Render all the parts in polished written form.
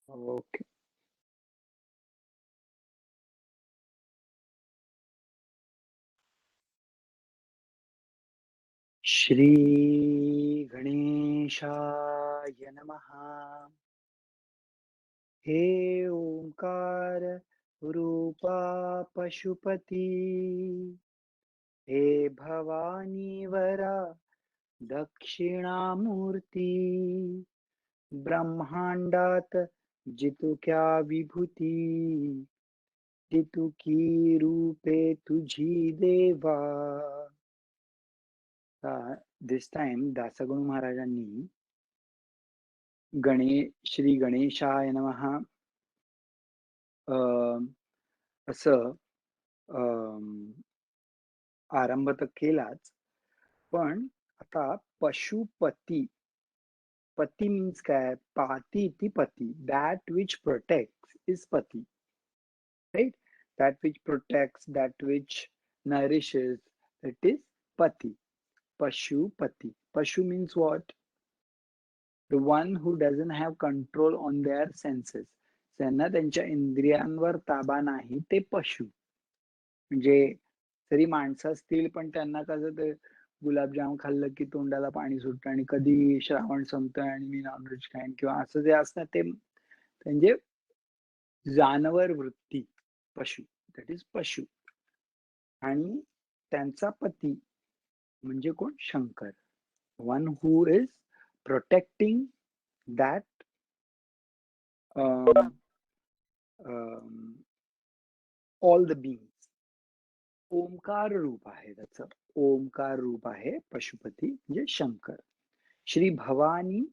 Okay. Shri गणेशाय नमः. हे ओंकार रूपा पशुपती, हे भवानी वरा दक्षिणामूर्ती, ब्रह्मांडात जितुक्या विभूती, तितुकी रूपे तुझी देवा. दिस टाइम दासगणू महाराजांनी श्री गणेशाय नमः असं आरंभ तर केलाच, पण आता पशुपती. पती मीन्स काय? पाती इति पती, दॅट विच प्रोटेक्ट्स इज पती, right? That which protects, that which nourishes, that is pati. Pashupati. Pashu means what? The one who doesn't have control on their senses. त्यांना त्यांच्या इंद्रियांवर ताबा नाही, ते पशु. म्हणजे तरी माणसं असतील, पण त्यांना कसं ते गुलाबजाम खाल्लं की तोंडाला पाणी सुटतं आणि कधी श्रावण संपतोय आणि मी नॉनव्हेज खाईन किंवा असं जे असतं ते म्हणजे जानवर वृत्ती, पशु, दॅट इज पशु. आणि त्यांचा पती म्हणजे कोण? Shankar. One who is protecting that all the beings. Omkar रूप आहे त्याचं. ओंकार रूप आहे पशुपती म्हणजे शंकर. श्री भवानी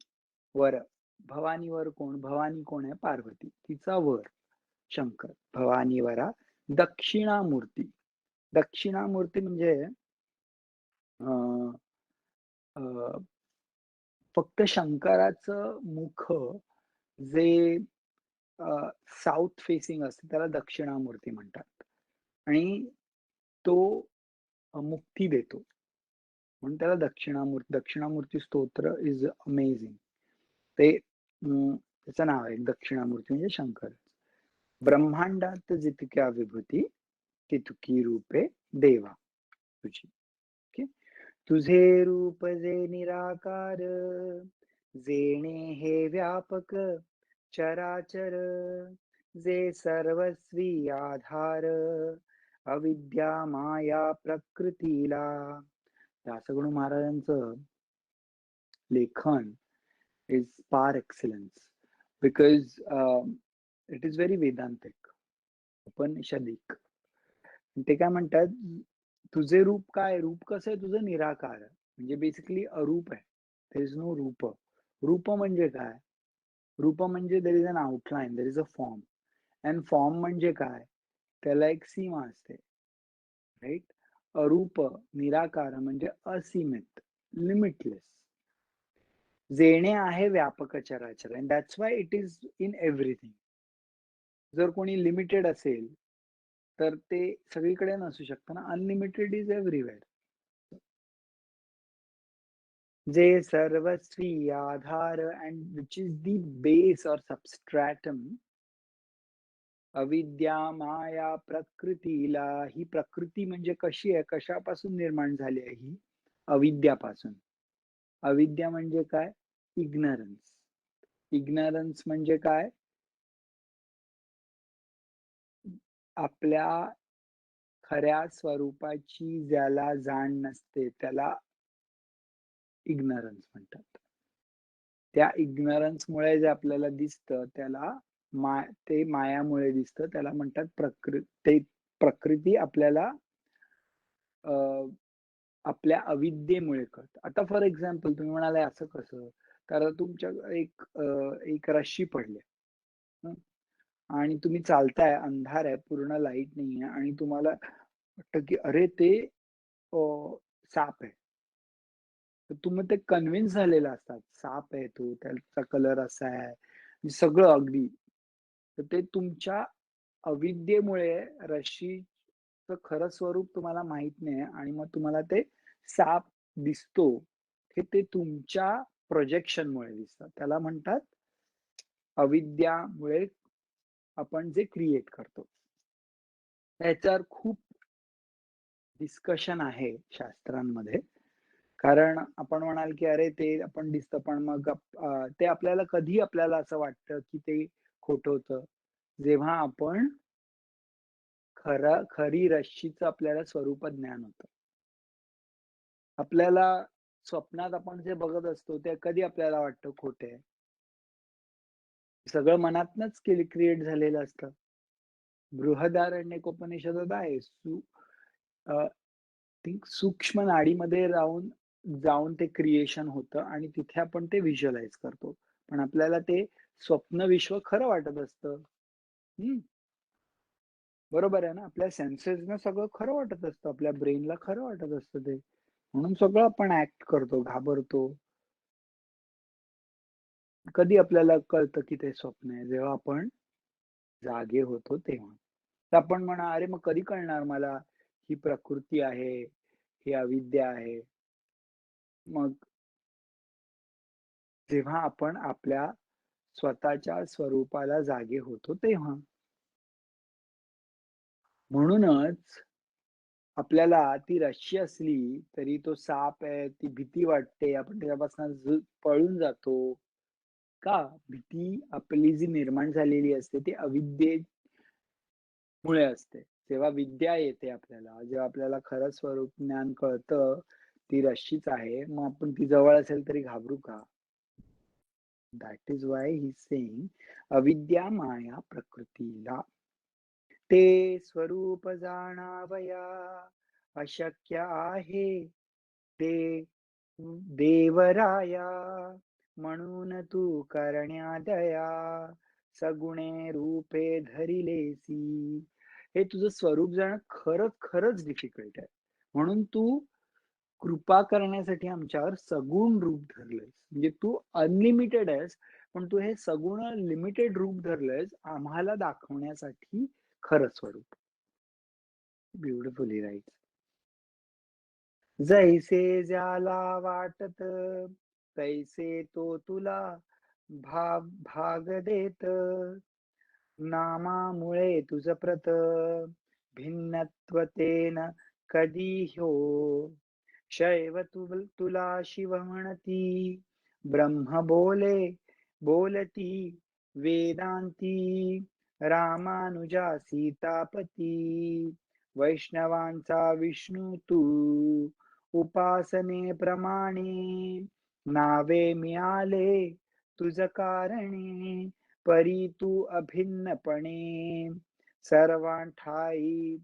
वर. भवानी वर कोण? भवानी कोण आहे? पार्वती. तिचा वर शंकर. भवानी वरा दक्षिणामूर्ती. दक्षिणामूर्ती म्हणजे फक्त शंकराचं मुख जे साऊथ फेसिंग असते त्याला दक्षिणामूर्ती म्हणतात, आणि तो मुक्ती देतो म्हणून त्याला दक्षिणामूर्ती स्तोत्र इज अमेझिंग. ते त्याचं नाव आहे दक्षिणामूर्ती म्हणजे शंकर. ब्रह्मांडात जितक्या विभूती, तितकी रूपे देवा तुझी. ओके. तुझे रूप जे निराकार, जेणे हे व्यापक चराचर, जे सर्वस्वी आधार, अविद्या माया प्रकृतीला. दासगणू महाराजांचं लेखन is par excellence, because it is very Vedantic, Upanishadic. ते काय म्हणतात, तुझे रूप काय? रूप कसं आहे तुझं? निराकार, म्हणजे बेसिकली अरूप आहे. देयर इज नो रूप. रूप म्हणजे काय? रूप म्हणजे there is an outline, there is a form. And form म्हणजे काय? त्याला एक सीमा असते, राईट? अरूप, निराकार म्हणजे असीमित, लिमिटलेस. जेणे आहे व्यापक चराचर, and that's why it is in everything. जर कोणी लिमिटेड असेल तर ते सगळीकडे नसू शकतं ना. Unlimited is everywhere. जे सर्वस्वी आधार, and which is the base or substratum, अविद्या माया प्रकृतीला. ही प्रकृती म्हणजे कशी आहे? कशापासून निर्माण झाली आहे? ही अविद्यापासून. अविद्या म्हणजे काय? इग्नरन्स. इग्नरन्स म्हणजे काय? आपल्या खऱ्या स्वरूपाची ज्याला जाण नसते त्याला इग्नरन्स म्हणतात. त्या इग्नरन्समुळे जे आपल्याला दिसतं त्याला ते मायामुळे दिसतं, त्याला म्हणतात ते प्रकृती आपल्याला आपल्या अविद्येमुळे कळतं. आता फॉर एक्झाम्पल तुम्ही म्हणाले असं कसं? तर तुमच्या एक रश्शी पडली आणि तुम्ही चालताय, अंधार आहे, पूर्ण लाईट नाहीये आणि तुम्हाला वाटतं की अरे ते साप आहे. तर तुम्ही ते कन्व्हिन्स झालेला असतात, साप आहे तो, त्याचा कलर असा आहे, सगळं अगदी. तर ते तुमच्या अविद्येमुळे रश्शीचं खरं स्वरूप तुम्हाला माहित नाही आणि मग तुम्हाला ते साप दिसतो, हे ते तुमच्या प्रोजेक्शनमुळे दिसतं. त्याला म्हणतात अविद्यामुळे आपण जे क्रिएट करतो. याच्यावर खूप डिस्कशन आहे शास्त्रांमध्ये. कारण आपण म्हणाल, की अरे ते आपण दिसतं पण मग ते आपल्याला कधी आपल्याला असं वाटतं, की ते खोटं होतं, जेव्हा आपण खरी रश्मीचं आपल्याला स्वरूप ज्ञान होतं. आपल्याला स्वप्नात आपण जे बघत असतो, ते कधी आपल्याला वाटतं खोटे आहे. सगळं मनातनंच क्रिएट झालेलं असतं. बृहदारण्यकोपनिषदात आहे. सूक्ष्म नाडीमध्ये जाऊन ते क्रिएशन होतं आणि तिथे आपण ते व्हिज्युअलाइज करतो. पण आपल्याला ते स्वप्न विश्व खरं वाटत असतं. हं, बरोबर आहे ना? आपल्या सेन्सेसना सगळं खरं वाटत असतं. आपल्या ब्रेनला खरं वाटत असतं ते. म्हणून सगळं आपण ॲक्ट करतो, घाबरतो. कधी आपल्याला कळतं, की ते स्वप्न आहे? जेव्हा आपण जागे होतो तेव्हा. तर आपण म्हणा, "अरे, मग कधी कळणार मला ही प्रकृती आहे, ही अविद्या आहे?" मग जेव्हा आपण आपल्या स्वतःच्या स्वरूपाला जागे होतो तेव्हा. म्हणूनच आपल्याला ती रश्मी असली तरी तो साप आहे, ती भीती वाटते, आपण त्याच्यापासून पळून जातो. का? भीती आपली जी निर्माण झालेली असते ती अविद्येमुळे असते. जेव्हा विद्या येते आपल्याला, जेव्हा आपल्याला खरं स्वरूप ज्ञान कळतं, ती रश्मीच आहे, मग आपण ती जवळ असेल तरी घाबरू का? That is why he is saying अविद्या माया प्रकृतीला. ते स्वरूप जाणावया अशक्य आहे ते देवराया म्हणून तू करण्या दया सगुणे रूपे धरिलेसी. हे तुझं स्वरूप जाणं खरंच डिफिकल्ट आहे. म्हणून तू कृपा करण्यासाठी आमच्यावर सगुण रूप धरलंयस. म्हणजे तू अनलिमिटेड आहेस, पण तू हे सगुण लिमिटेड रूप धरलंयस आम्हाला दाखवण्यासाठी खरं स्वरूप. Beautifully right. जैसे ज्याला वाटत तैसे तो तुला भाग देत नामामुळे तुझ प्रत भिन्नत्वतेन कधी हो शैव तुला शिव म्हणती ब्रह्म बोलती वेदांती रामानुजा सीतापती वैष्णवांचा विष्णू तू उपासने प्रमाणे नावे मिळाले तुझ कारणे परी तू अभिन्नपणे सर्वांठाई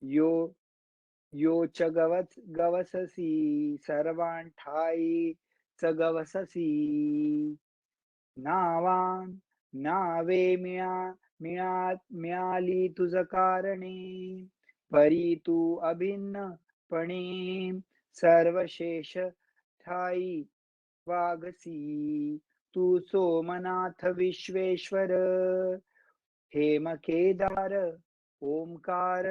यो च गवससी सर्वांठाई च गवससी नावे मिळाली तुझ कारणे परी तू अभिन्नपणे सर्वशेष ठाई वागसी तू सोमनाथ विश्वेश्वर हेम केदार ओंकार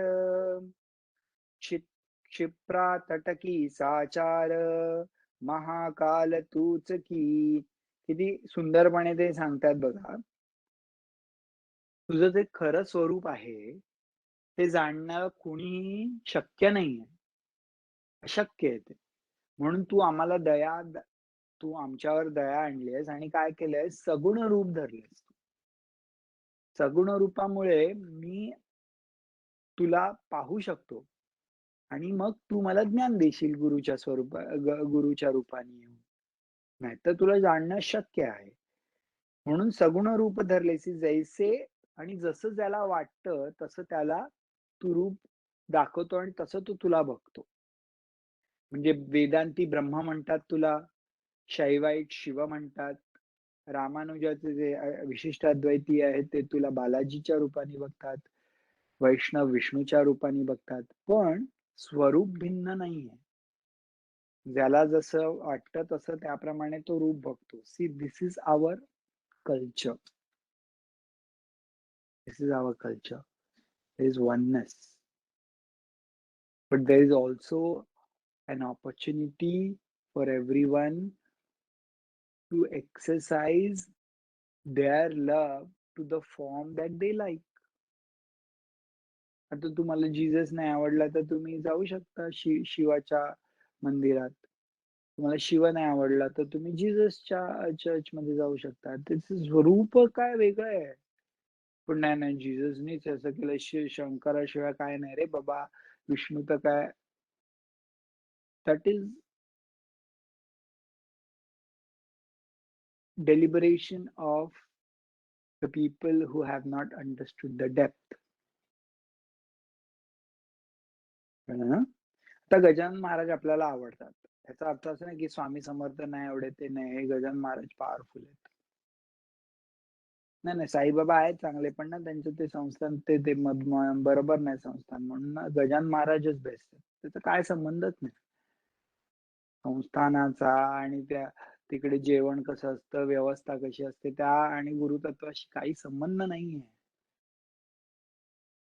क्षिप्रा तटकी साचार महाकाल तूच की. किती सुंदरपणे ते सांगतात बघा. तुझं जे खरं स्वरूप आहे ते जाणणं कुणीही शक्य नाहीये. अशक्य आहे ते. म्हणून तू आमच्यावर दया आणलीयस आणि काय केलंयस सगुण रूप धरलेस. सगुण रूपामुळे मी तुला पाहू शकतो आणि मग तू मला ज्ञान देशील गुरुच्या रूपाने येऊन. नाहीतर तुला जाणणं शक्य आहे. म्हणून सगुण रूप धरलेसी जैसे आणि जसं ज्याला वाटतं तसं त्याला तू रूप दाखवतो आणि तसं तो तुला बघतो. म्हणजे वेदांती ब्रह्म म्हणतात तुला, शैवाईट शिव म्हणतात, रामानुजाचे जे विशिष्ट अद्वैती आहेत ते तुला बालाजीच्या रूपाने बघतात, वैष्णव विष्णूच्या रूपाने बघतात, पण स्वरूप भिन्न नाहीये. ज्याला जसं वाटतं तसं त्याप्रमाणे तो रूप बघतो. See this is our culture. This is our culture. There is oneness. But there is also an opportunity for everyone to exercise their love to the form that they like. आता तुम्हाला जीसस नाही आवडला तर तुम्ही जाऊ शकता शिवाच्या मंदिरात. तुम्हाला शिव नाही आवडला तर तुम्ही जीससच्या चर्चमध्ये जाऊ शकता. त्याचं स्वरूप काय वेगळं आहे. पण नाही, नाही जीससनीच असं केलं. शंकराशिवाय काय नाही रे बाबा. विष्णू तर काय that is deliberation of the people who have not understood the depth. कळलं ना? आता गजानन महाराज आपल्याला आवडतात. याचा अर्थ असा नाही की स्वामी समर्थ नाही आवडत, ते नाही. हे गजानन महाराज पॉवरफुल आहेत. नाही, नाही साईबाबा आहेत चांगले, पण ना त्यांचं ते संस्थान ते ते बरोबर नाही संस्थान. म्हणून ना गजानन महाराजच बेस्ट आहेत. त्याचा काय संबंधच नाही. संस्थानाचा आणि त्या तिकडे जेवण कसं असतं, व्यवस्था कशी असते, त्या आणि गुरुतत्वाशी काही संबंध नाहीये.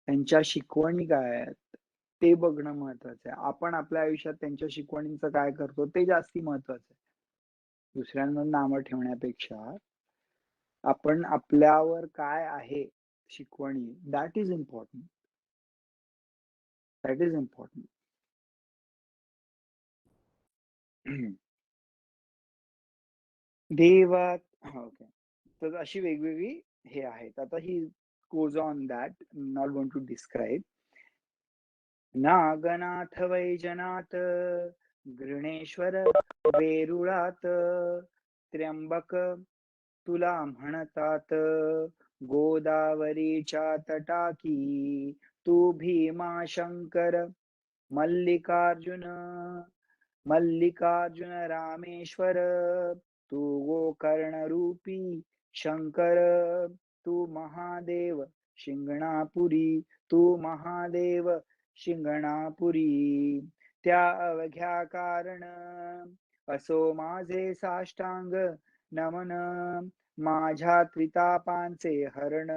त्यांच्या शिकवणी काय आहेत ते बघणं महत्वाचं आहे. आपण आपल्या आयुष्यात त्यांच्या शिकवणींचं काय करतो ते जास्ती महत्वाचं आहे. दुसऱ्यांवर नावं ठेवण्यापेक्षा आपण आपल्यावर काय आहे शिकवणी, that is important. That is important. देवात ओके. तर अशी वेगवेगळी हे आहेत. आता he goes on that, not going to describe. Naganath Vaijnath Grishneshwar वेरुळात त्र्यंबक तुला म्हणतात गोदावरीच्या तटाकी तू भीमा शंकर मल्लिकार्जुन मल्लिकार्जुन रामेश्वर तू गोकर्ण रूपी शंकर तू महादेव शिंगणापुरी तू महादेव शिंगणापुरी त्या अवघ्या कारण असो माझे साष्टांग नमन माझ्या त्रितापांचे हरण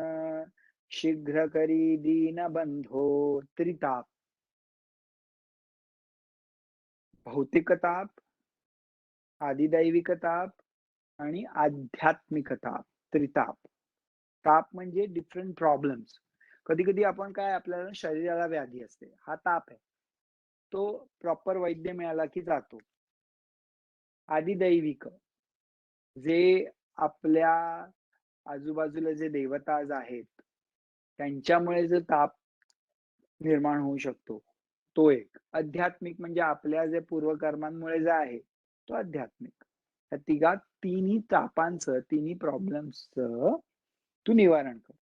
शीघ्र करी दीनबंधो. त्रिताप, भौतिक ताप, आदिदैविक ताप आणि आध्यात्मिक ताप. त्रिताप. ताप म्हणजे डिफरंट प्रॉब्लेम्स. कधी कधी आपण काय आपल्याला शरीराला व्याधी असते, हा ताप आहे, तो प्रॉपर वैद्य मिळाला की जातो. आदिदैविक, जे आपल्या आजूबाजूला जे देवताज आहेत त्यांच्यामुळे जो ताप निर्माण होऊ शकतो तो एक. आध्यात्मिक म्हणजे आपल्या जे पूर्वकर्मांमुळे जे आहे तो आध्यात्मिक. या तिघात तिन्ही तापांचं, तिन्ही प्रॉब्लेम्सचं तू निवारण कर.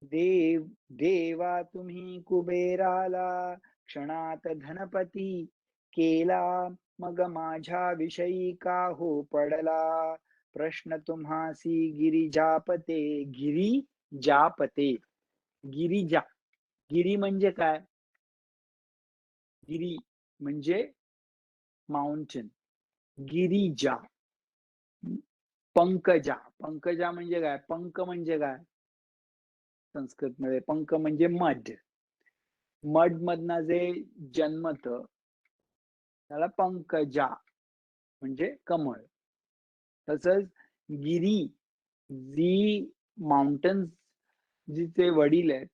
देवा तुम्ही कुबेराला क्षणात धनपती केला मग माझ्या विषयी का हो पडला प्रश्न तुम्हासी गिरिजापते. गिरिजापते, गिरिजा. गिरी म्हणजे काय? गिरी म्हणजे माउंटेन. गिरिजा. पंकजा, पंकजा म्हणजे काय? पंक म्हणजे काय संस्कृत मध्ये? पंक म्हणजे मध. मड मधनं जे जन्मत त्याला पंकजा म्हणजे कमळ. तसंच गिरी, जी माउंटन्स, जिचे वडील आहेत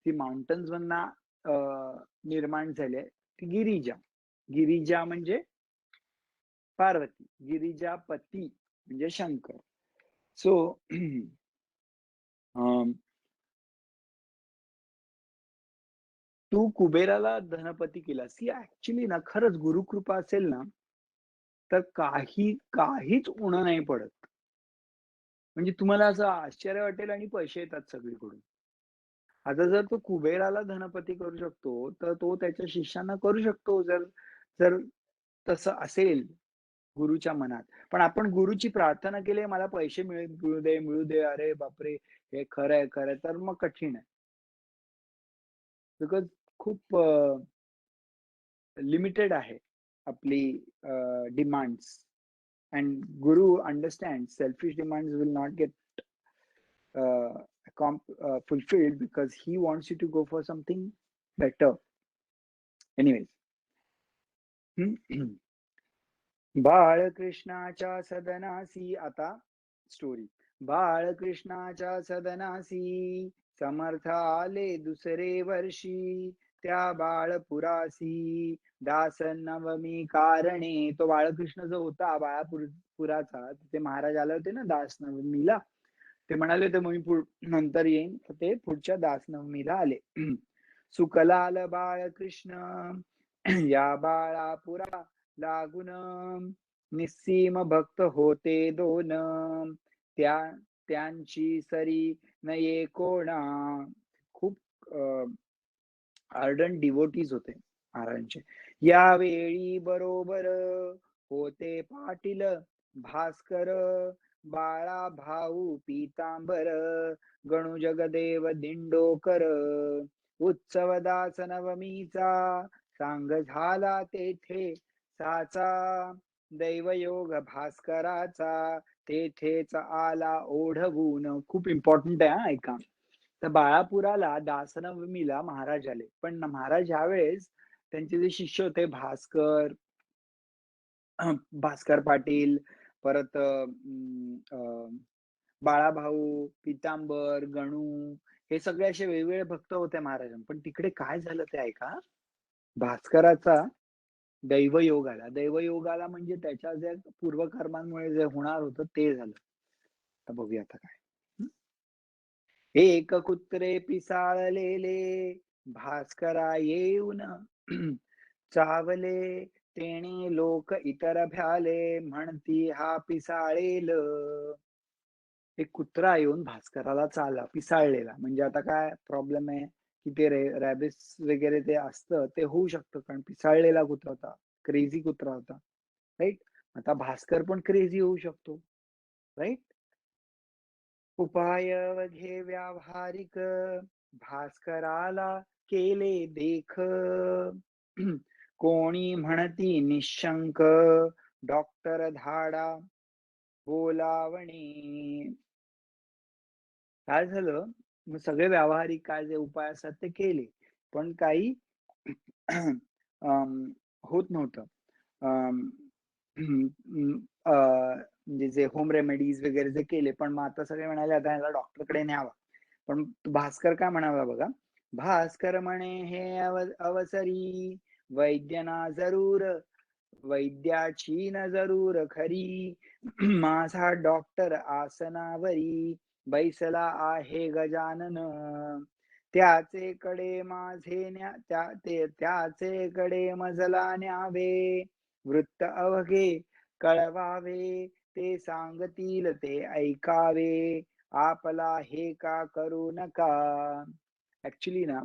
ती माउंटन्स मधनं निर्माण झाले ती गिरिजा. गिरिजा म्हणजे पार्वती, गिरिजापती म्हणजे शंकर. सो तू कुबेराला धनपती केलास. ती ऍक्च्युली ना खरंच गुरुकृपा असेल ना तर काहीच उणं नाही पडत. म्हणजे तुम्हाला असं आश्चर्य वाटेल आणि पैसे येतात सगळीकडून. आता जर तो कुबेराला धनपती करू शकतो तर तो त्याच्या शिष्यांना करू शकतो, जर जर तसं असेल गुरुच्या मनात. पण आपण गुरुची प्रार्थना केली मला पैसे मिळू दे मिळू दे, अरे बापरे हे खरंय खरंय, तर मग कठीण आहे. बिकॉज खूप लिमिटेड आहे आपली demands. and guru understands selfish demands will not get fulfilled because he wants you to go for something better. Anyways, बाळकृष्णाच्या सदनासी, आता स्टोरी. बाळकृष्णाच्या सदनासी समर्थ आले दुसरे वर्षी, त्या बाळपुरासी दास नवमी कारणे. तो बाळकृष्ण जो होता पुराचा, तिथे महाराज आले होते ना दास नवमीला. ते म्हणाले होते मी नंतर येईन, तर ते पुढच्या दास नवमीला आले. सुकलाल बाळकृष्ण या बाळापुरा लागून, निस्सीम भक्त होते दोन, त्यांची सरी नये कोणा. खूप आर्डंट डिवोटीज होते महाराजांचे. यावेळी बरोबर होते पाटील भास्कर, बाळा भाऊ पीतांबर, गणू जगदेव दिंडोकर. उत्सव दास नवमीचा सांग झाला तेथे साचा, दैवयोग भास्कराचा तेथेच आला ओढवून. खूप इम्पॉर्टंट आहे हा, ऐका. तर बाळापुराला दासनवमीला महाराज आले, पण महाराज यावेळेस त्यांचे जे शिष्य होते भास्कर पाटील, परत बाळाभाऊ, पीतांबर, गणू, हे सगळे असे वेगवेगळे भक्त होते महाराजांना. पण तिकडे काय झालं ते ऐका. भास्कराचा दैवयोग आला. दैवयोग आला म्हणजे त्याच्या ज्या पूर्वकर्मांमुळे जे होणार होतं ते झालं. तर बघूया आता काय. एक कुत्रे पिसाळलेले भास्करा येऊन, चावले तेणे लोक इतर भ्याले, म्हणती हा पिसाळेल. एक कुत्रा येऊन भास्कराला चालला, पिसाळलेला. म्हणजे आता काय प्रॉब्लेम आहे की ते रॅबिस वगैरे ते असतं ते होऊ शकतं, कारण पिसाळलेला कुत्रा होता, क्रेझी कुत्रा होता, राईट. आता भास्कर पण क्रेझी होऊ शकतो, राईट. उपाय घे व्यावहारिक भास्कराला केले देख, कोणी म्हणती निशंक डॉक्टर धाडा बोलावणे. काय झालं, मग सगळे व्यावहारिक काय जे उपाय असतात ते केले, पण काही होत नव्हतं. म्हणजे जे होम रेमेडीज वगैरे जे केले, पण मग आता सगळे म्हणाले आता ह्याला डॉक्टरकडे न्यावा. पण भास्कर काय म्हणाला बघा. भास्कर म्हणे हे अवसरी वैद्यना जरूर, वैद्याची न जरूर खरी, माझा डॉक्टर आसनावरी बैसला आहे गजानन, त्याचे कडे माझे त्याचे कडे मजला न्यावे, वृत्त अवघे कळवावे, ते सांगतील ते ऐकावे, आपला हे का करू नका. ऍक्च्युली ना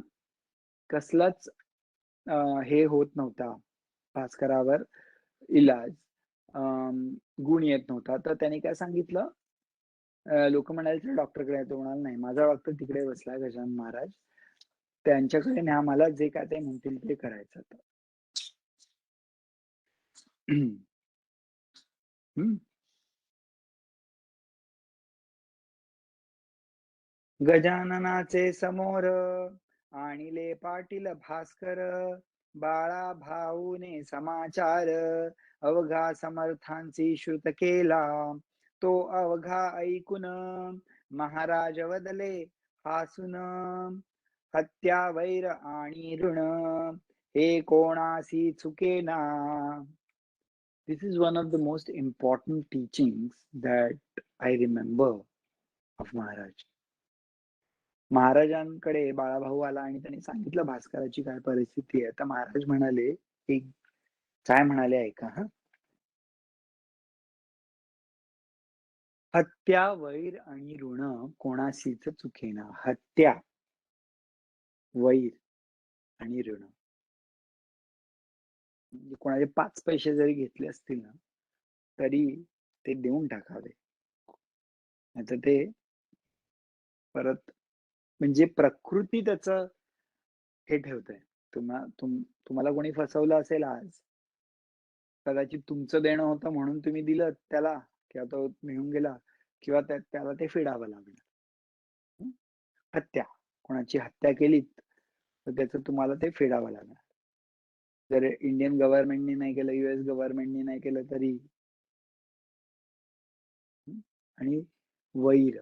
कसलाच हे होत नव्हता भास्करावर इलाज, गुण येत नव्हता. तर त्याने काय सांगितलं, लोक म्हणाले डॉक्टरकडे. तो म्हणाला नाही, माझा डॉक्टर तिकडे बसलाय गजानन महाराज, त्यांच्याकडे न्या, मला जे काय ते म्हणतील ते करायचं. गजाननाचे समोर आणिले पाटील भास्कर, बाळा भाऊने समाचार अवघा समर्थांची श्रुत केला, तो अवघा ऐकून महाराज वदले हासून, हत्या वैर आणि ऋण हे कोणासी चुकेना. This is one of the most important teachings that I remember of Maharaj. महाराजांकडे बाळाभाऊ आला आणि त्यांनी सांगितलं भास्कराची काय परिस्थिती आहे. तर महाराज म्हणाले, एक काय म्हणाले ऐका. हत्या वैर आणि ऋण कोणासीच चुकेना. हत्या, वैर आणि ऋण, म्हणजे कोणाचे 5 पैसे जरी घेतले असतील ना तरी ते देऊन टाकावे. नाहीतर ते परत, म्हणजे प्रकृती त्याचं हे ठेवतंय. तुम्हाला कोणी फसवलं असेल आज, कदाचित तुमचं देणं होतं म्हणून तुम्ही दिलं त्याला, किंवा तो मिळून गेला, किंवा त्याला ते फेडावं लागलं. हत्या, कोणाची हत्या केलीत तर त्याचं तुम्हाला ते फेडावं लागणार. जर इंडियन गव्हर्नमेंटने नाही केलं, US गव्हर्नमेंटने नाही केलं तरी. आणि वैर.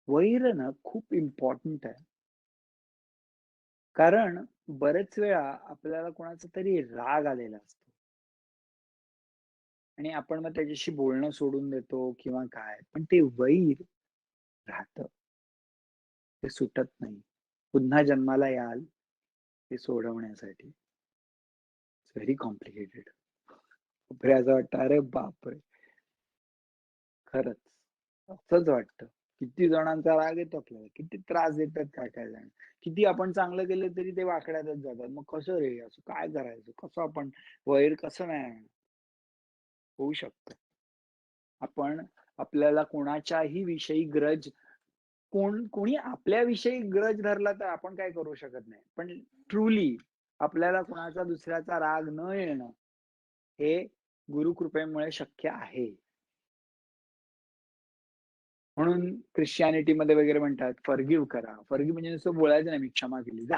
वैर ना खूप इम्पॉर्टंट आहे. कारण बरेच वेळा आपल्याला कोणाचा तरी राग आलेला असतो आणि आपण मग त्याच्याशी बोलणं सोडून देतो किंवा काय. पण ते वैर राहतं. ते सुटत नाही. पुन्हा जन्माला याल ते सोडवण्यासाठी. It's very complicated. बापरे! असं वाटतं, अरे बापरे! खरंच. असंच वाटतं. किती जणांचा राग येतो आपल्याला. किती त्रास देतात काय-काय जण. किती आपण चांगलं केलं तरी ते वाकड्यातच जातात. मग कसं रे, असं काय करायचं? कसं आपण वैर कसं नाही आणणार? होऊ शकतं. आपण आपल्याला कोणाच्याही विषयी ग्रज कोणी आपल्याविषयी ग्रज धरला तर आपण काही करू शकत नाही. पण ट्रुली आपल्याला कुणाचा दुसऱ्याचा राग न येणं, हे गुरुकृपेमुळे शक्य आहे. म्हणून ख्रिश्चियनिटीमध्ये वगैरे म्हणतात फॉरगिव्ह करा. फॉरगिव्ह म्हणजे नुसतं बोलायचं नाही, मी क्षमा केली. जा,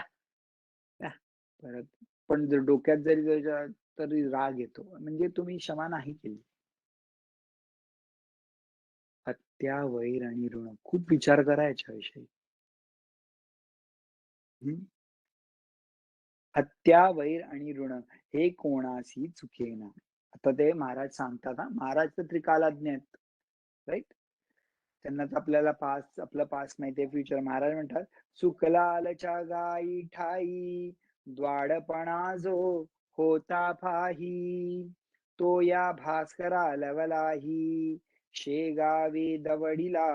जा. परत पण जर डोक्यात जरी त्याच्या तरी राग येतो. म्हणजे तुम्ही क्षमा नाही केली. हत्या, वैर आणि ऋण खूप विचार करा याच्याविषयी. हं. हत्या, वैर आणि ऋण हे कोणासी चुकेना. आता ते महाराज सांगतात हां. महाराज तर त्रिकालाज्ञ आहेत. राइट? त्यांनाच आपल्याला आपलं पास्ट माहिती आहे, फ्युचर. महाराज म्हणतात, "सुकलालच्या गायी ठायी, द्वाडपणा जो होता पाही, तो या भास्करा लवलाही, शेगावी दवडिला."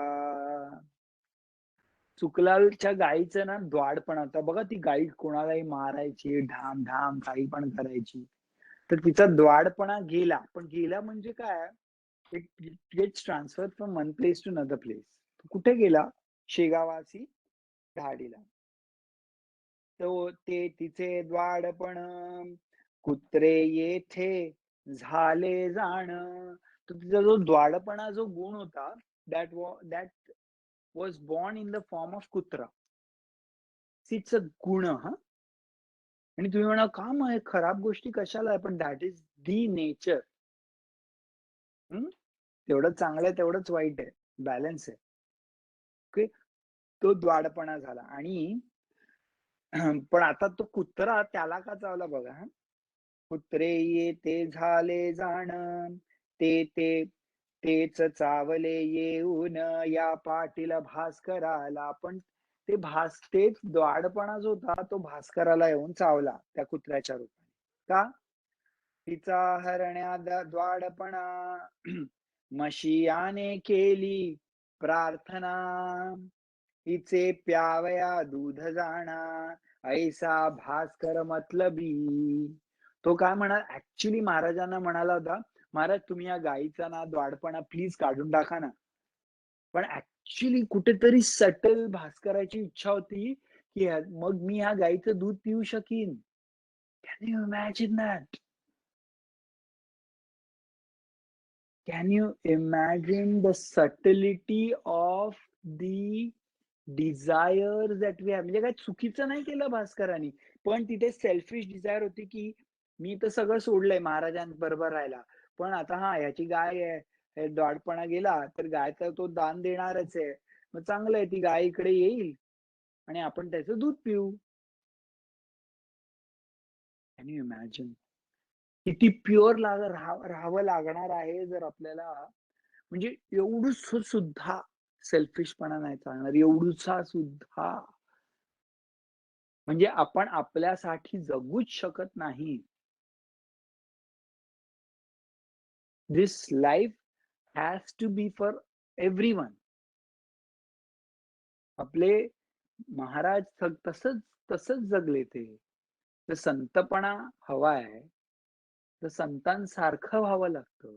सुकलालच्या गायीचं ना द्वाडपणा. आता बघा ती गाई कोणालाही मारायची, ढाम-ढाम काही पण करायची. तर तिचा द्वाडपणा गेला. पण गेला म्हणजे काय? It gets transferred from one place to another place. कुठे गेला? शेगावासी दहाडीला. ते तिचे द्वाडपण कुत्रे येथे झाले जाण. तर तिचा जो द्वाडपणा जो गुण होता, that was born in the form of कुत्रा. इट्स अ गुण हां. आणि तुम्ही म्हणाल, "का मग हे खराब गोष्टी कशाला आहे?" पण दॅट इज दी नेचर. हं. तेवढं चांगलं आहे, तेवढंच वाईट आहे. बॅलन्स आहे. ओके. तो द्वाडपणा झाला आणि पण आता तो कुत्रा त्याला का चावला बघा हां. कुत्रे येते झाले जाण, ते तेच चावले येऊन या पाटील भास्कराला. पण तेच द्वाडपणा जो होता तो भास्कराला येऊन चावला त्या कुत्र्याच्या रूपाने. का? तिचा हरण्या द्वाडपणा मशियाने केली प्रार्थना. हिचे प्यावया दूध जाणा, ऐसा भास्कर मतलबी. तो काय ऍक्च्युली महाराजांना म्हणाला होता, महाराज तुम्ही या गाईचा ना द्वाडपणा प्लीज काढून टाका ना. पण ऍक्च्युली कुठेतरी सटल भास्कराची इच्छा होती, की मग मी ह्या गाईचं दूध पिऊ शकीन. Can you imagine that? Can you imagine the subtlety of the desires that we have? म्हणजे काही चुकीचं नाही केलं भास्करांनी. पण तिथे सेल्फिश डिझायर होती, की मी तर सगळं सोडलंय महाराजांबरोबर राहायला. पण आता हां, ह्याची गाय आहे, हे द्वाडपणा गेला, तर गाय तर तो दान देणारच आहे. मग चांगलं आहे, ती गाय इकडे येईल आणि आपण त्याचं दूध पिऊ. Can you imagine? किती प्युअर राहावं लागणार आहे जर आपल्याला म्हणजे एवढंसं सुद्धा सेल्फिशपणा नाही चालणार, एवढूसा सुद्धा. म्हणजे आपण आपल्यासाठी जगूच शकत नाही. This life has to be for everyone. आपले महाराज तसंच तसंच जगले ते. तर संतपणा हवा आहे, तर संतांसारखं व्हावं लागतं.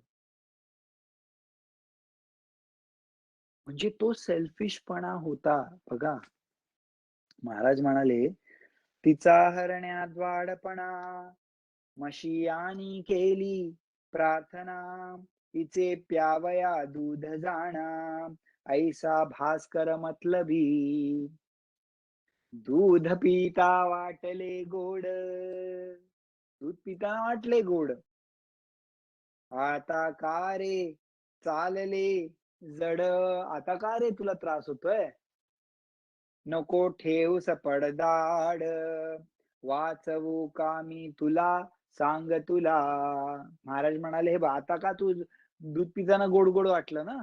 म्हणजे तो सेल्फिशपणा होता. बघा, महाराज म्हणाले, "तिचा हरण्या द्वाडपणा, मशियानी केली प्रार्थना, हिचे प्यावया दूध जाणा, ऐसा भास्कर मतलबी." दूध पिता वाटले गोड, दूध पिताना वाटले गोड. आता का रे चालले जड, आता का रे तुला त्रास होतोय? नको ठेवूस पडदाड, वाचवू का मी तुला, सांग तुला. महाराज म्हणाले, हे बा आता का तू दूध पिताना गोड गोड वाटलं ना,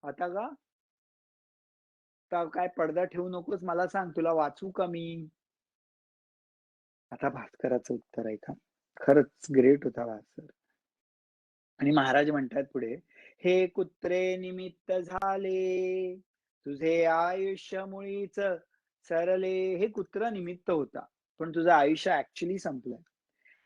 आता का काय पडदा ठेवू नकोस, मला सांग तुला वाचवू का मी. आता भास्कराचं उत्तर आहे का, खरंच ग्रेट होता भास्कर. आणि महाराज म्हणतात पुढे, हे कुत्रे निमित्त झाले तुझे आयुष्य मुळीच सरले. हे कुत्रा निमित्त होता, पण तुझं आयुष्य ऍक्च्युली संपलंय.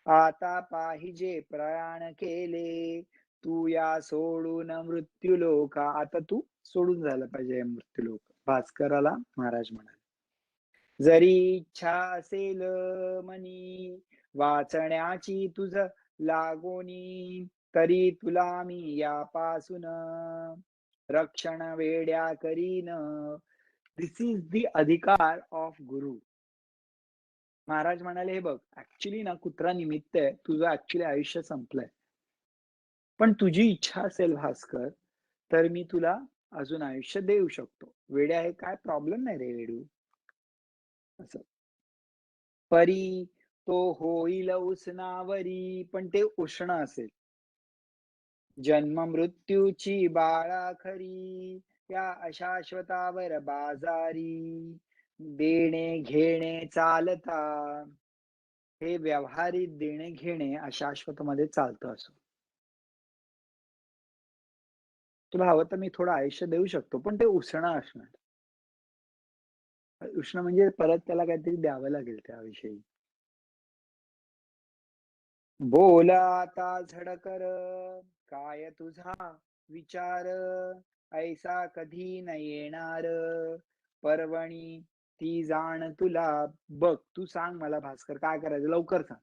आता पाहिजे प्रयाण केले, तू या सोडून मृत्यू लोका. आता तू सोडून झालं पाहिजे मृत्यू लोक. भास्कराला महाराज म्हणाले, जरी इच्छा असेल मनी वाचण्याची तुझ लागोनी, तरी तुला मी यापासून रक्षण वेड्या करीन. दिस इज दी अधिकार ऑफ गुरु. महाराज म्हणाले, हे बघ ऍक्च्युली ना कुत्रा निमित्त आहे, तुझं ऍक्च्युली आयुष्य संपलंय. पण तुझी इच्छा असेल भास्कर, तर मी तुला अजून आयुष्य देऊ शकतो. वेड्या हे काय प्रॉब्लेम नाही रे वेडू. असं परी तो होईल उसनावरी, पण ते उष्ण असेल. जन्म मृत्यूची बाळा खरी, त्या अशाश्वतावर बाजारी. देणे घेणे चालता, हे व्यावहारिक देणे घेणे अशाश्वत मध्ये चालतं. असं तुला हवं तर मी थोडं आयुष्य देऊ शकतो, पण ते उष्ण असणार. उष्ण म्हणजे परत त्याला काहीतरी द्यावं लागेल त्याविषयी. बोल आता झडकर, काय तुझा विचार, ऐसा कधी न येणार पर्वणी ती जाण तुला. बघ तू सांग मला भास्कर काय करायचं, लवकर सांग.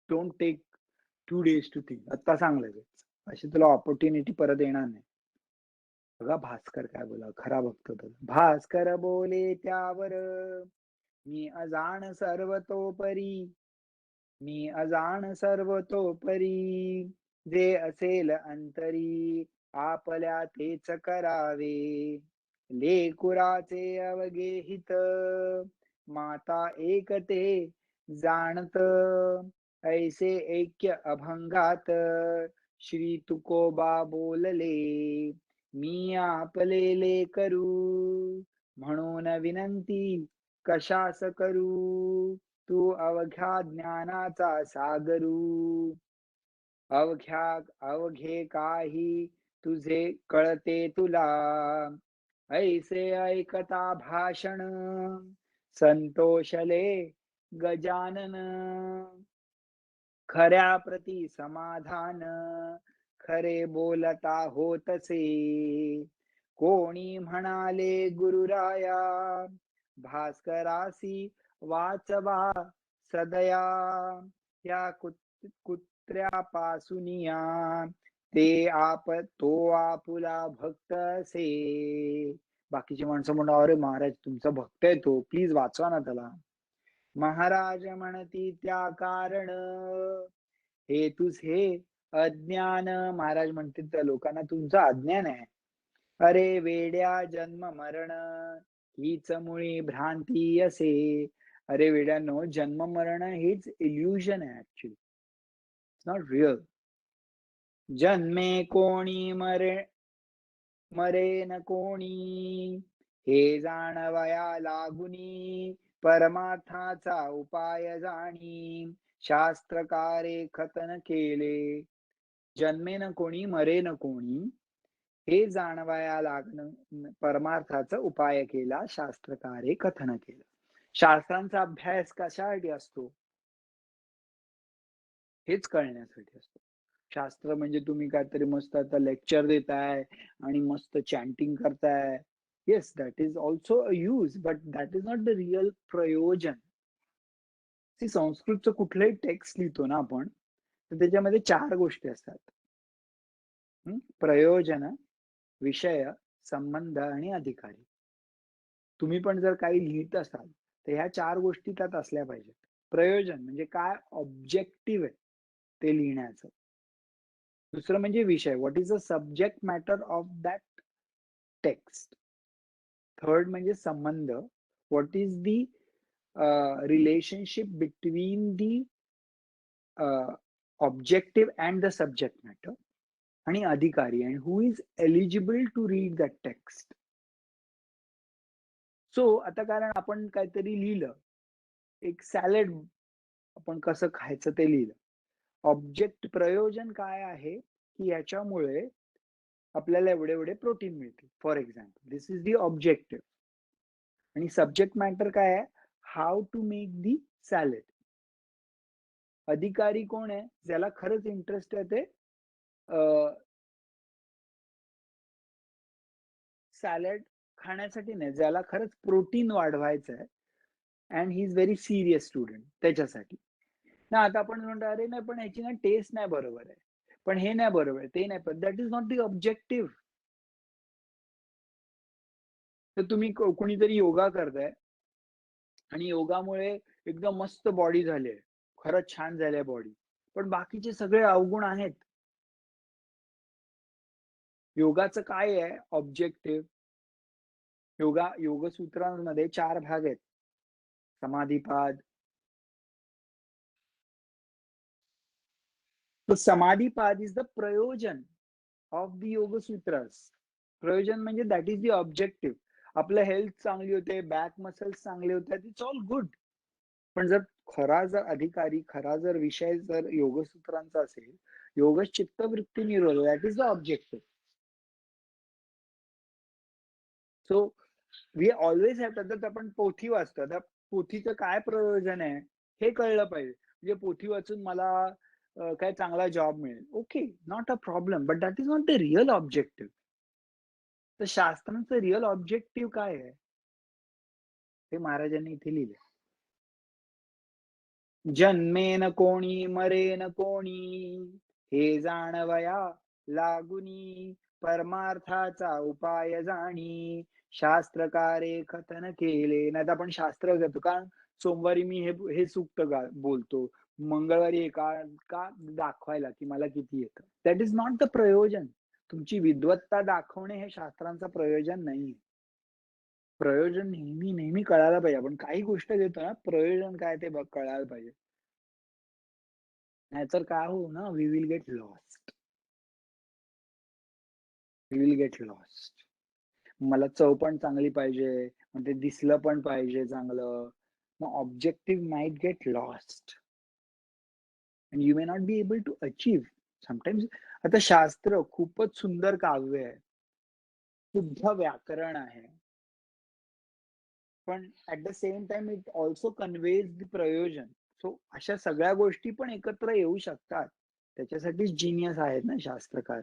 Don't take 2 days to think, आता सांग लगेच, अशी तुला ऑपॉर्च्युनिटी परत येणार नाही. बघा भास्कर काय बोला, खरा भक्त होता. भास्कर बोले त्यावर, मी अजाण सर्वतोपरी, मी अजाण सर्वतोपरी, जे असेल अंतरी आपल्या तेच करावे. लेकुराचे अवघे हित, माता एकते जाणत, ऐसे ऐक्य अभंगात श्री तुकोबा बोलले. मी आपले लेकरू, म्हणून विनंती कशास करू, तू अवघ्या ज्ञानाचा सागरू. अवघे काही तुझे कळते तुला, ऐसे ऐकता भाषण संतोषले गजानन. खऱ्या प्रती समाधान, खरे बोलता होतसे. कोणी म्हणाले गुरुराया, भास्करासी वाचवा सदया. या कुत्र्यापासूनिया तो आपुला भक्त असे. बाकीची माणसं म्हणा, अरे महाराज तुमचा भक्त आहे तो, प्लीज वाचवा ना त्याला. महाराज म्हणती त्या कारण, हे तुझे अज्ञान. महाराज म्हणतील त्या लोकांना, तुमचं अज्ञान आहे. अरे वेड्या जन्म मरण हीच मुळी भ्रांती असे. अरे वेड्यानो, जन्म मरण हीच इल्युजन आहे, ऍक्च्युली इट्स नॉट रिअल. जन्मे कोणी मरे न कोणी, हे जाणवया लागुनी, परमार्थाचा उपाय जाणी, शास्त्रकारे कथन केले. जन्मे न कोणी मरे न कोणी, हे जाणवाया लागणं परमार्थाचा उपाय केला, शास्त्रकारे कथन केलं. शास्त्रांचा अभ्यास कशासाठी असतो, हेच कळण्यासाठी असतो. शास्त्र म्हणजे तुम्ही काहीतरी मस्त आता लेक्चर देताय आणि मस्त चॅन्टिंग करताय. Yes, that is also a use, but that is not the real प्रयोजन. संस्कृतचं कुठलंही टेक्स्ट लिहितो ना आपण, तर त्याच्यामध्ये 4 गोष्टी असतात. प्रयोजन, विषय, संबंध आणि अधिकारी. तुम्ही पण जर काही लिहित असाल तर ह्या 4 गोष्टी त्यात असल्या पाहिजेत. प्रयोजन म्हणजे काय, ऑब्जेक्टिव्ह आहे. ते लिहिण्याचं. दुसरं म्हणजे विषय, what is the subject matter of that text. Third म्हणजे संबंध, what is the relationship between the objective and the subject matter, आणि अधिकारी, and who is eligible to read that text. So आता कारण आपण काहीतरी लिहिलं, एक सॅलड आपण कसं खायचं ते लिहिलं. ऑब्जेक्ट प्रयोजन काय आहे की याच्यामुळे आपल्याला एवढे एवढे प्रोटीन मिळते, for example. This is the objective. आणि सब्जेक्ट मॅटर काय आहे, how to make the salad. अधिकारी कोण आहे, ज्याला खरंच इंटरेस्ट आहे ते सॅलड खाण्यासाठी नाही, ज्याला खरंच प्रोटीन वाढवायचं आहे, and he is very serious student त्याच्यासाठी ना. आता आपण म्हणतो अरे नाही पण ह्याची ना टेस्ट नाही बरोबर आहे, पण हे नाही बरोबर आहे, ते नाही, पण that is not the objective. तर तुम्ही कोणीतरी योगा करताय आणि योगामुळे एकदम मस्त बॉडी झाली आहे, खरंच छान झाली आहे बॉडी, पण बाकीचे सगळे अवगुण आहेत. योगाचं काय आहे ऑब्जेक्टिव्ह? योगसूत्रांमध्ये 4 भाग आहेत. समाधीपाद. तो समाधीपाद इज द प्रयोजन ऑफ द योगसूत्रास. प्रयोजन म्हणजे दॅट इज द ऑब्जेक्टिव्ह. आपलं हेल्थ चांगली होते, बॅक मसल्स चांगले होतात, इट्स ऑल गुड. पण जर खरा जर अधिकारी, खरा जर विषय जर योगसूत्रांचा असेल, योग चित्तवृत्ती निरोध, that is the objective. So we always have to. आपण पोथी वाचतो, त्या पोथीचं काय प्रयोजन आहे हे कळलं पाहिजे. म्हणजे पोथी वाचून मला काय चांगला जॉब मिळेल, okay, not a problem, but that is not the real objective. तर शास्त्रांचं रिअल ऑब्जेक्टिव्ह काय आहे ते महाराजांनी इथे लिहिले. जन्मेन कोणी मरेन कोणी, हे जाणवया लागुनी, परमार्थाचा उपाय जाणी, शास्त्रकारे कथन केले. नाही तर आपण शास्त्र घेतो, कारण सोमवारी मी हे सूक्त बोलतो, मंगळवारी हे का दाखवायला की मला किती येतं. दॅट इज नॉट द प्रयोजन. तुमची विद्वत्ता दाखवणे हे शास्त्रांचं प्रयोजन नाही. प्रयोजन नेहमी नेहमी कळायला पाहिजे. आपण काही गोष्ट घेतो ना, प्रयोजन काय ते कळायला पाहिजे. नाहीतर काय होऊ ना, we will get lost. We will get lost. मला चव पण चांगली पाहिजे, मग ते दिसलं पण पाहिजे चांगलं, मग objective might get lost and you may not be able to achieve sometimes. आता शास्त्र खूपच सुंदर काव्य आहे, शुद्ध व्याकरण आहे, पण at the same time it also conveys the प्रयोजन. सो अशा सगळ्या गोष्टी पण एकत्र येऊ शकतात. त्याच्यासाठी जिनियस आहेत ना शास्त्रकार.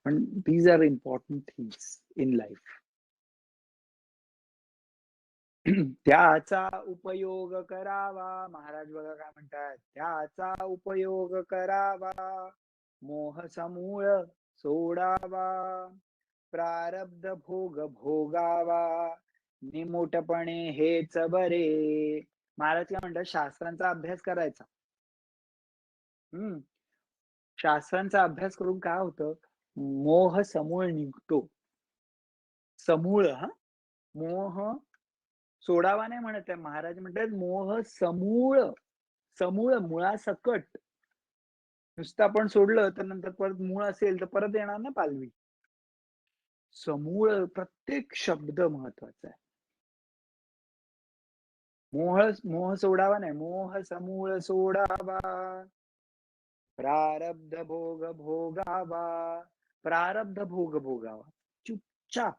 पण these are important things in life. त्याचा उपयोग करावा. महाराज बघा काय म्हणतात, त्याचा उपयोग करावा, मोह समूळ सोडावा, प्रारब्ध भोग भोगावा, निमूटपणे हेच बरे. महाराज काय म्हणतात, शास्त्रांचा अभ्यास करायचा. शास्त्रांचा अभ्यास करून काय होतं, मोह समूळ निघतो. समूळ, हा, मोह सोडावा नाही म्हणत आहे महाराज, म्हणतात मोह समूळ. समूळ, मुळासकट. नुसतं आपण सोडलं तर नंतर परत मूळ असेल तर परत येणार ना पालवी. समूळ, प्रत्येक शब्द महत्वाचा आहे. मोह सोडावा नाही, मोह समूळ सोडावा, प्रारब्ध भोग भोगावा. प्रारब्ध भोग भोगावा चुपचाप.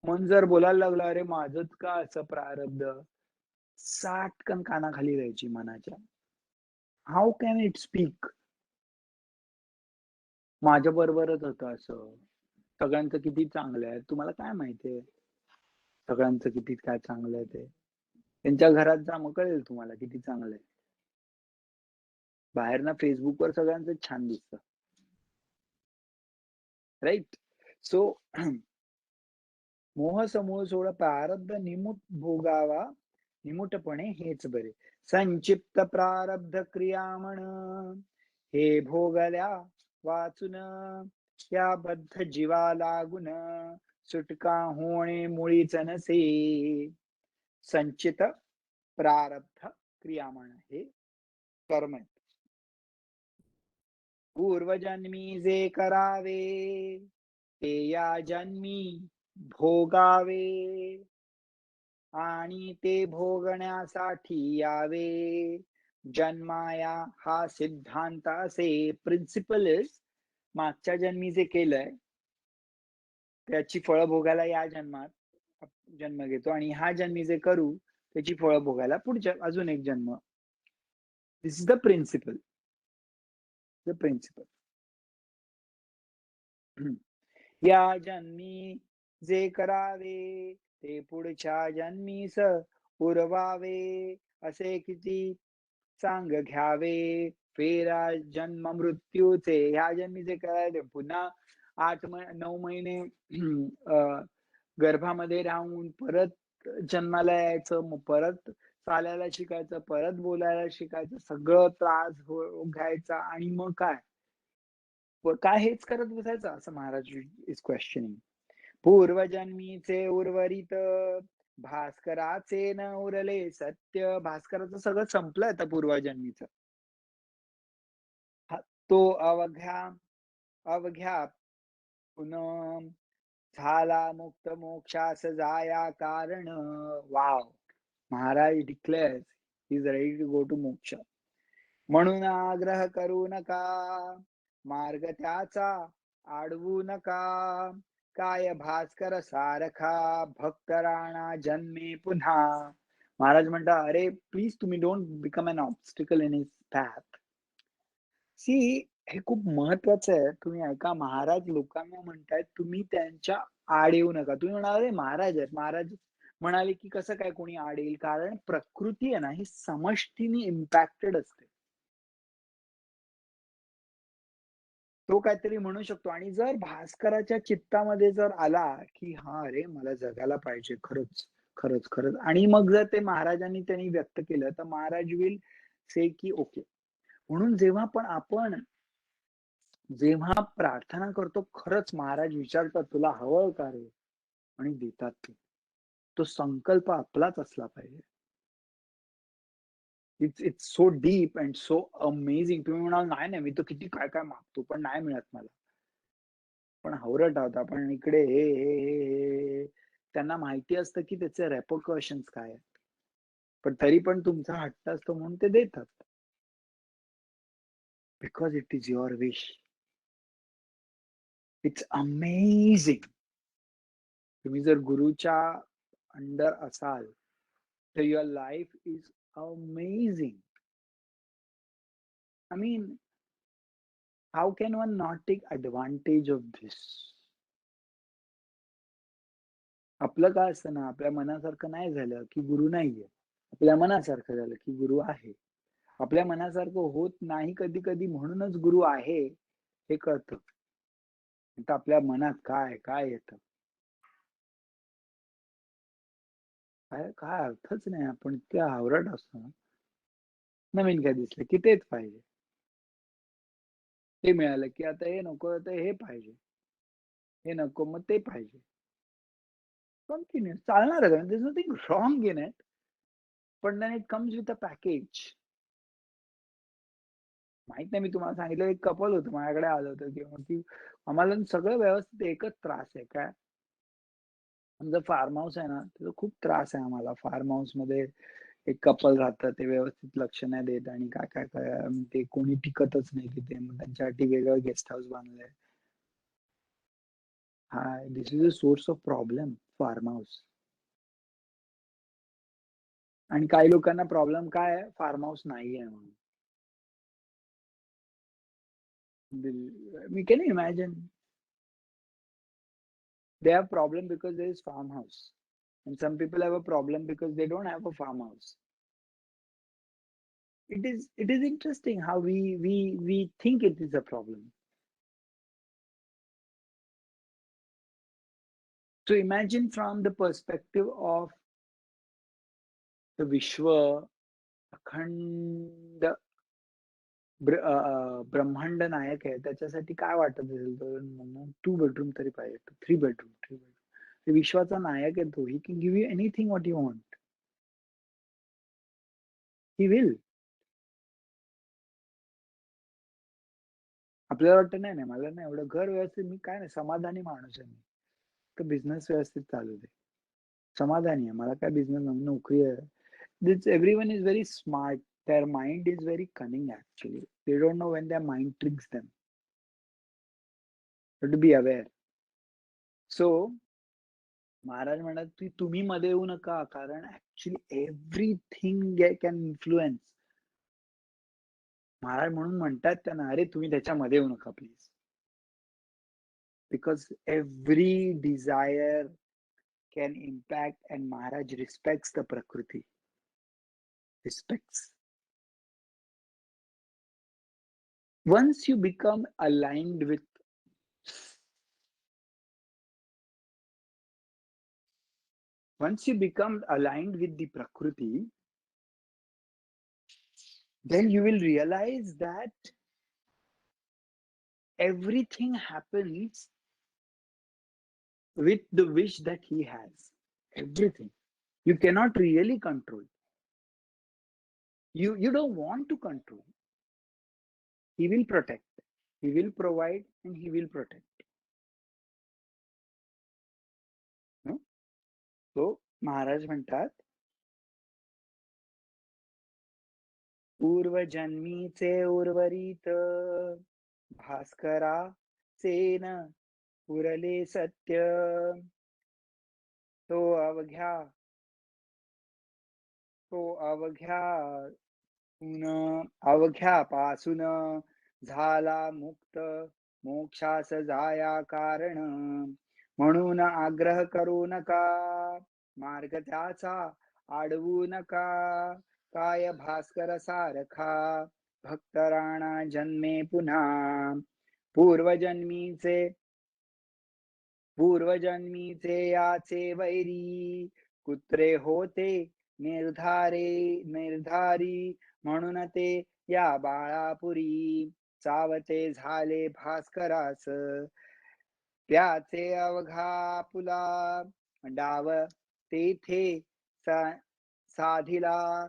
मन जर बोलायला लागलं, अरे माझंच का असं प्रारब्ध, साटकन कानाखाली राहायची मनाच्या. हाऊ कॅन इट स्पीक, माझ्या बरोबरच होतं असं, सगळ्यांचं किती चांगलं आहे, तुम्हाला काय माहितीये सगळ्यांचं किती काय चांगलं आहे ते. त्यांच्या घरात जा, मग कळेल तुम्हाला किती चांगलं आहे. बाहेर ना फेसबुकवर सगळ्यांचं छान दिसतं, राईट. सो मोह समूळ सोडा, प्रारब्ध निमूट भोगावा, निमूटपणे हेच बरे. संचिप्त प्रारब्ध क्रियामण हे भोगल्या वाचून या बद्ध जीवा लागून सुटका होणे मुळीच नसे. संचित प्रारब्ध क्रियामण हे कर्म आहे. पूर्वजन्मी जे करावे ते या जन्मी भोगावे आणि ते भोगण्यासाठी यावे. जन्माया हा सिद्धांत असे. प्रिन्सिपल इज मागच्या जन्मी जे केलंय त्याची फळं भोगायला या जन्मात जन्म घेतो आणि ह्या जन्मी जे करू त्याची फळं भोगायला पुढच्या अजून एक जन्म. दिस इज द प्रिन्सिपल. या जन्मी जे करावे ते पुढच्या जन्मीस उरवावे. असे किती सांग घ्यावे. फेरा जन्म मृत्यूचे. ह्या जन्मी जे करायचे पुन्हा 9 महिने गर्भामध्ये राहून परत जन्माला यायचं, मग परत चालायला शिकायचं, परत बोलायला शिकायचं, सगळं त्रास घ्यायचा आणि मग काय हेच करत बसायचं असं महाराज इज क्वेश्चनिंग. पूर्वजन्मीचे उर्वरित भास्कराचे न उरले सत्य. भास्कराचं सगळं संपलं आता पूर्वजन्मीच. तो अवघ्या पुन्हा झाला मुक्त मोक्षास जाया कारण. वाव. महाराज declares he is ready to go to मोक्ष. म्हणून आग्रह करू नका मार्ग त्याचा आडवू नका. काय भास्कर सारखा भक्त राणा जन्मे पुन्हा. महाराज म्हणतात अरे प्लीज तुम्ही don't become an obstacle in his path. See हे खूप महत्वाचं आहे. तुम्ही ऐका. महाराज लोकांना म्हणतायत तुम्ही त्यांच्या आड येऊ नका. तुम्ही म्हणाले महाराज आहेत. महाराज म्हणाले की कसं काय कोणी आड येईल. कारण प्रकृती आहे ना ही समष्टीने इम्पॅक्टेड असते. तो काहीतरी म्हणू शकतो. आणि जर भास्कराच्या चित्तामध्ये जर आला की हा अरे मला जगायला पाहिजे खरंच खरंच खरंच, आणि मग जर ते महाराजांनी त्यांनी व्यक्त केलं तर महाराज विल से की ओके. म्हणून जेव्हा प्रार्थना करतो खरंच महाराज विचारतात तुला हवं का रे, आणि देतात ते. तो संकल्प आपलाच असला पाहिजे. It's so deep and so amazing. तुम्ही म्हणाल नाही नाही मी तर किती काय काय मागतो पण नाही मिळत मला. पण हावरट आहोत आपण इकडे. हे त्यांना माहिती असतं की त्याचे रेपोकॉशन्स काय आहेत, पण तरी पण तुमचा हट्ट असतो म्हणून ते देतात. Because it is your wish. It's amazing. तुम्ही जर गुरुच्या अंडर असाल तर your life is amazing. I mean, how can one not take advantage of this? आपलं काय असतं ना, आपल्या मनासारखं नाही झालं की गुरु नाहीये. आपल्या मनासारखं झालं की गुरु आहे. आपल्या मनासारखं होत नाही कधी कधी म्हणूनच गुरु आहे हे कळतं. आता आपल्या मनात काय काय येतं काय अर्थच नाही. आपण इतके हावरट असतो ना. नवीन काय दिसलं की तेच पाहिजे, ते मिळालं की आता हे नको, आता हे पाहिजे, हे नको मग ते पाहिजे. कंटिन्यू चालणार आहे. There is nothing wrong in it, पण then it comes with a package. माहित नाही, मी तुम्हाला सांगितलं एक कपल होतं माझ्याकडे आलं होतं की आम्हाला सगळं व्यवस्थित, एकच त्रास आहे काय, आमचं फार्म हाऊस आहे ना त्याचा खूप त्रास आहे आम्हाला. फार्म हाऊस मध्ये एक कपल राहतं, ते व्यवस्थित लक्ष नाही देत आणि काय काय काय ते कोणी टिकतच नाही तिथे. मग त्यांच्यासाठी वेगळं गेस्ट हाऊस बांधलंय. हा, this is a source of problem farm house. आणि काही लोकांना प्रॉब्लेम काय आहे, फार्म हाऊस नाही आहे म्हणून. मी can imagine. They have problem because there is farmhouse, and some people have a problem because they don't have a farmhouse. It is interesting how we think it is a problem. So imagine from the perspective of the Vishwa, अखंड ब्रह्मांड नायक आहे, त्याच्यासाठी काय वाटत असेल तर 2 bedroom तरी पाहिजे, 3 बेडरूम. विश्वाचा नायक आहे तो. He can give you anything what you want. He will. आपल्याला वाटतं नाही नाही मला नाही एवढं घर व्यवस्थित, मी काय नाही समाधानी माणूस आहे मी, तर बिझनेस व्यवस्थित चालू दे, समाधानी आहे मला, काय बिझनेस नोकरी आहे. This everyone is very smart. their mind is very cunning actually. They don't know when their mind tricks them. You have to be aware. So महाराज म्हणतात की तुम्ही मध्ये येऊ नका, कारण ऍक्च्युली एव्हरीथिंग कॅन इन्फ्लुएन्स. महाराज म्हणून म्हणतात त्यांना, अरे तुम्ही त्याच्यामध्ये येऊ नका please, because every desire can impact. And महाराज रिस्पेक्ट्स द प्रकृती, respects. once you become aligned with the prakriti, then you will realize that everything happens with the wish that he has. Everything you cannot really control. You don't want to control. He will protect, he will provide, and he will protect. No? So महाराज म्हणतात, पूर्वजन्मीचे उर्वरित भास्कराचे न पुरले सत्य, तो अवघ्यापासून झाला मुक्त, मोक्षास जाया कारण. म्हणून आग्रह करू नका, मार्ग त्याचा आडवू नका. काय भास्कर सारखा भक्त राणा जन्मे पुन्हा. पूर्वजन्मीचे याचे वैरी, कुत्रे होते निर्धारी. म्हणून ते या बाळापुरी चावते झाले भास्करास. त्याचे अवघा पुला डाव तेथे साधिला,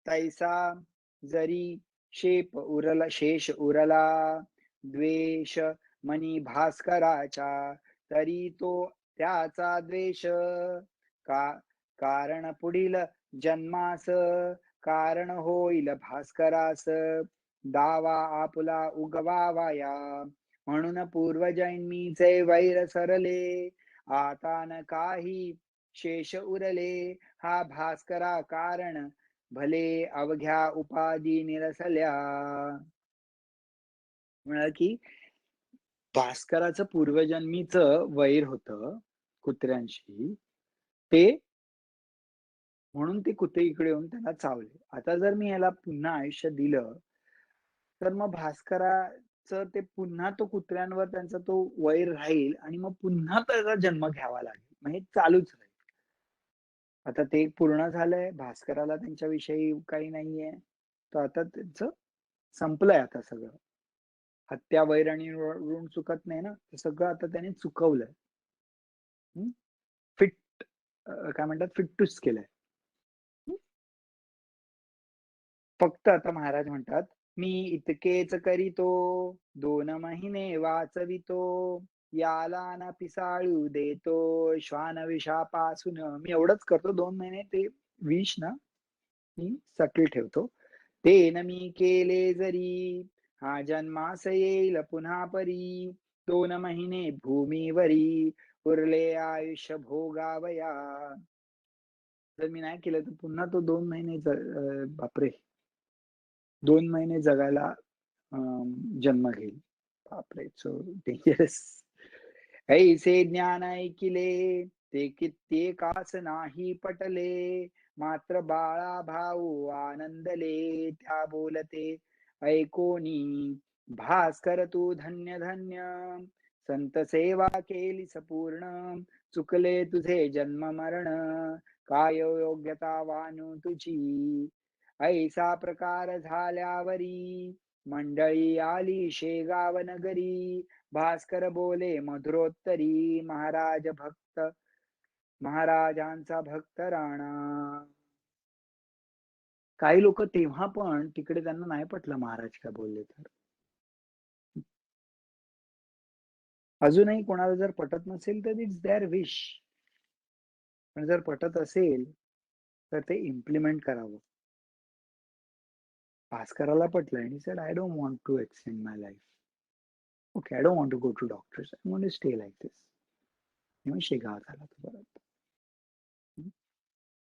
तैसा जरी शेष उरला. द्वेष मनी भास्कराचा, तरी तो त्याचा द्वेष. कारण पुढील जन्मास कारण होईल भास्करास. दावा आपुला उगवावाया, म्हणून पूर्वजन्मीचे वैर सरले. आता न काही शेष उरले, हा भास्करा कारण भले अवघ्या उपाधी निरसल्या. म्हणा की भास्कराचं पूर्वजन्मीचं वैर होतं कुत्र्यांशी, ते म्हणून ते कुत्रे इकडे येऊन त्याला चावले. आता जर मी याला पुन्हा आयुष्य दिलं, तर मग भास्कराचं ते पुन्हा तो कुत्र्यांवर त्यांचा तो वैर राहील, आणि मग पुन्हा त्याचा जन्म घ्यावा लागेल. मग हे चालूच राहील. आता ते पूर्ण झालंय, भास्कराला त्यांच्याविषयी काही नाहीये, तर आता त्यांचं संपलंय आता सगळं. हत्या, वैर आणि ऋण चुकत नाही ना, ते सगळं आता त्याने चुकवलंय. फिट काय म्हणतात, फिट्टूस केलंय. फक्त आता महाराज म्हणतात, मी इतकेच करीतो, 2 महिने वाचवितो. याला ना पिसाळू देतो, श्वान विषापासून. मी एवढंच करतो, 2 महिने ते विष ना मी सटल ठेवतो. ते न मी केले जरी, हा जन्मास येईल पुन्हा परी. 2 महिने भूमीवरी, उरले आयुष्य भोगावया. जर मी नाही केलं तर पुन्हा तो 2 महिने बापरे, 2 महिने जगायला जन्म घेईल. बापरे, सो डेंजरस. ऐसे ज्ञान ऐकिले, ते कित्येकास नाही पटले. मात्र बाळा भाऊ आनंदले, त्या बोलते ऐकोनी. भास्कर तू धन्य धन्य, संत सेवा केली संपूर्ण. चुकले तुझे जन्म मरण, काय योग्यता वानू तुझी. ऐसा प्रकार झाल्यावरी मंडळी आली शेगाव नगरी. भास्कर बोले मधुरोत्तरी, महाराजांचा भक्त राणा. काही लोक तेव्हा पण तिकडे त्यांना नाही पटलं महाराज काय बोलले तर. अजूनही कोणाला जर पटत नसेल तर इट्स देअर विश, पण जर पटत असेल तर ते इम्प्लिमेंट करावं. भास्कराला पटलं आणि said I don't want to extend my life. Okay, I don't want to go to doctors, I want to stay like this. म्हणून शेगावात आला तो परत.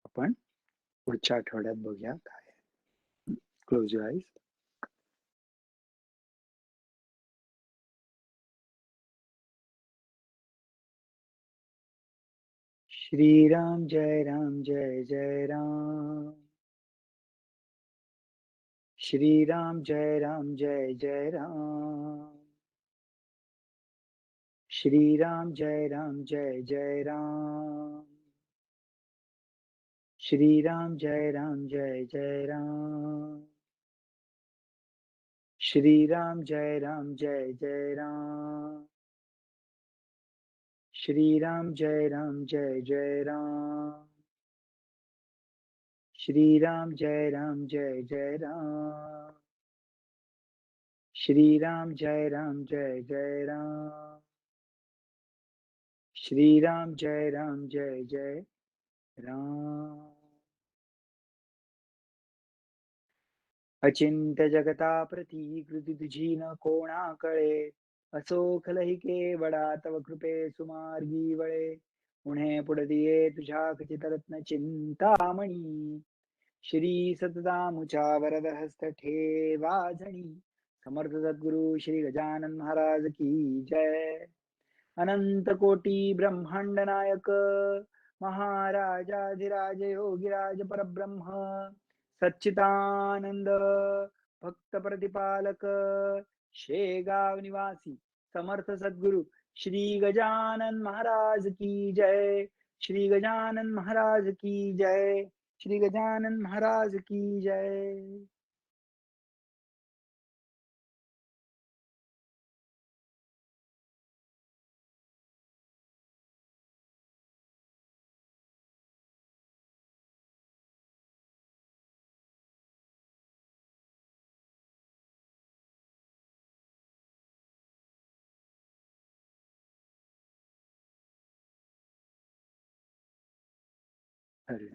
आपण पुढच्या आठवड्यात बघूया काय. Close your eyes. श्रीराम जय राम जय जय राम. श्रीराम जय राम जय जय राम. श्रीराम जय राम जय जय राम. श्रीराम जय राम जय जय राम. श्रीराम जय राम जय जय राम. श्रीराम जय राम जय जय राम. श्रीराम जय राम जय जय राम. श्रीराम जय राम जय जय राम. श्रीराम जय राम जय जय राम. अचिंत्य जगता प्रती कृती तुझी न कोणा कळे. असोख लही केवडा तव कृपे सुमार्गी वळे. उणे पुढदिये तुझ्या खचित रत्न चिंतामणी. श्री सतदामुच्या वरद हस्त ठेवा जणी. समर्थ सद्गुरु श्री गजानन महाराज की जय. अनंत कोटी ब्रह्मांड नायक महाराजाधिराज योगीराज परब्रह्म सच्चिदानंद भक्त प्रतिपालक शेगाव निवासी समर्थ सद्गुरु श्री गजानन महाराज की जय. श्री गजानन महाराज की जय. श्री गजानन महाराज की जय. हरे